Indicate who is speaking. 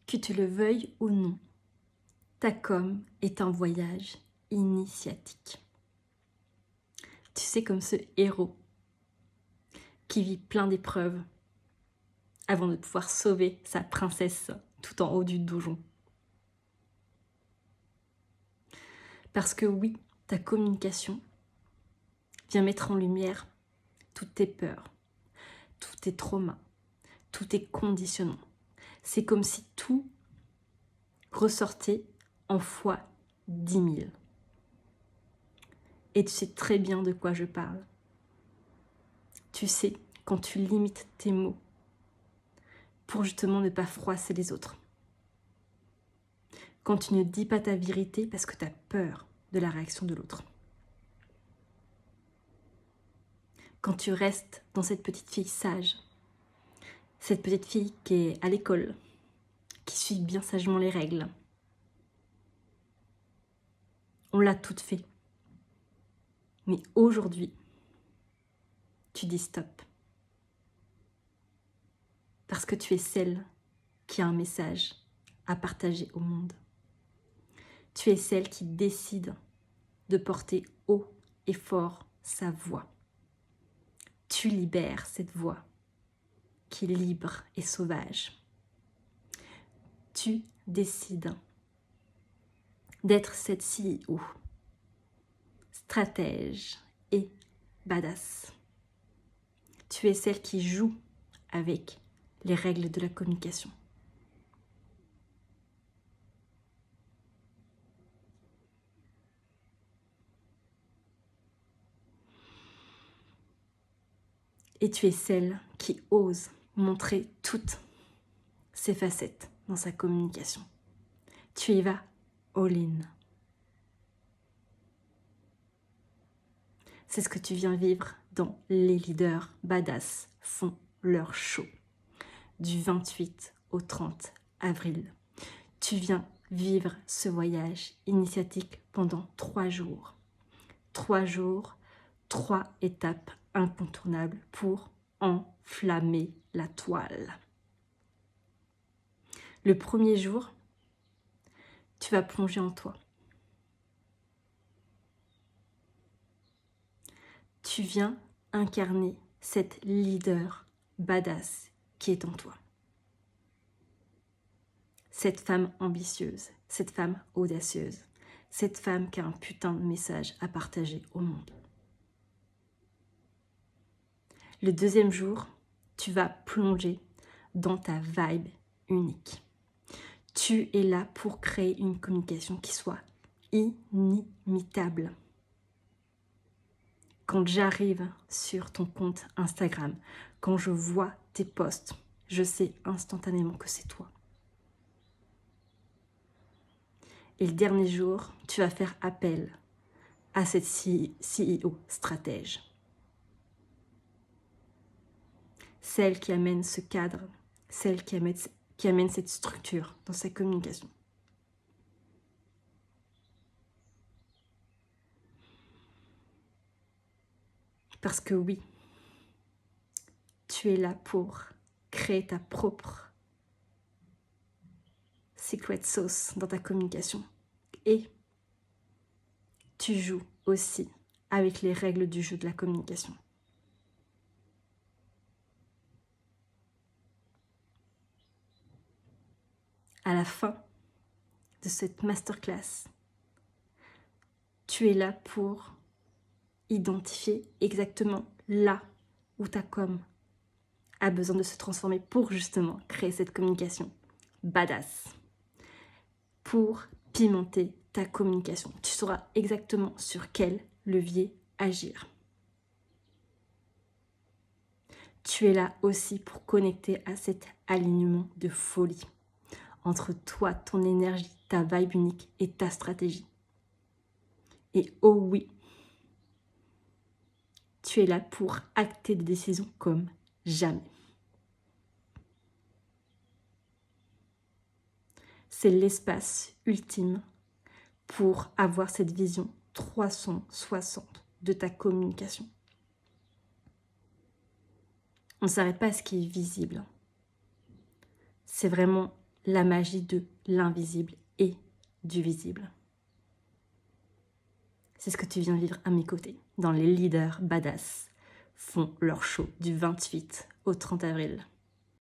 Speaker 1: Que tu le veuilles ou non, ta com est un voyage initiatique. Tu sais, comme ce héros qui vit plein d'épreuves avant de pouvoir sauver sa princesse tout en haut du donjon. Parce que oui, ta communication vient mettre en lumière toutes tes peurs, tous tes traumas, tous tes conditionnements. C'est comme si tout ressortait en fois 10 000. Et tu sais très bien de quoi je parle. Tu sais, quand tu limites tes mots pour justement ne pas froisser les autres. Quand tu ne dis pas ta vérité parce que tu as peur de la réaction de l'autre. Quand tu restes dans cette petite fille sage, cette petite fille qui est à l'école, qui suit bien sagement les règles. On l'a toute fait. Mais aujourd'hui, tu dis stop. Parce que tu es celle qui a un message à partager au monde. Tu es celle qui décide de porter haut et fort sa voix. Tu libères cette voix qui est libre et sauvage. Tu décides d'être cette CEO, stratège et badass. Tu es celle qui joue avec les règles de la communication. Et tu es celle qui ose montrer toutes ses facettes dans sa communication. Tu y vas all-in. C'est ce que tu viens vivre dans Les leaders badass font leur show du 28 au 30 avril. Tu viens vivre ce voyage initiatique pendant 3 jours. 3 jours, 3 étapes incontournables pour enflammer la toile. Le premier jour, tu vas plonger en toi. Tu viens incarner cette leader badass qui est en toi. Cette femme ambitieuse, cette femme audacieuse, cette femme qui a un putain de message à partager au monde. Le deuxième jour, tu vas plonger dans ta vibe unique. Tu es là pour créer une communication qui soit inimitable. Quand j'arrive sur ton compte Instagram, quand je vois tes posts, je sais instantanément que c'est toi. Et le dernier jour, tu vas faire appel à cette CEO stratège. Celle qui amène ce cadre, celle qui amène cette structure dans sa communication. Parce que oui, tu es là pour créer ta propre secret sauce dans ta communication. Et tu joues aussi avec les règles du jeu de la communication. À la fin de cette masterclass, tu es là pour identifier exactement là où ta com a besoin de se transformer pour justement créer cette communication badass, pour pimenter ta communication. Tu sauras exactement sur quel levier agir. Tu es là aussi pour connecter à cet alignement de folie entre toi, ton énergie, ta vibe unique et ta stratégie. Et oh oui, tu es là pour acter des décisions comme jamais. C'est l'espace ultime pour avoir cette vision 360 de ta communication. On ne s'arrête pas à ce qui est visible. C'est vraiment la magie de l'invisible et du visible. C'est ce que tu viens vivre à mes côtés, dans Les Leaders Badass font leur show du 28 au 30 avril.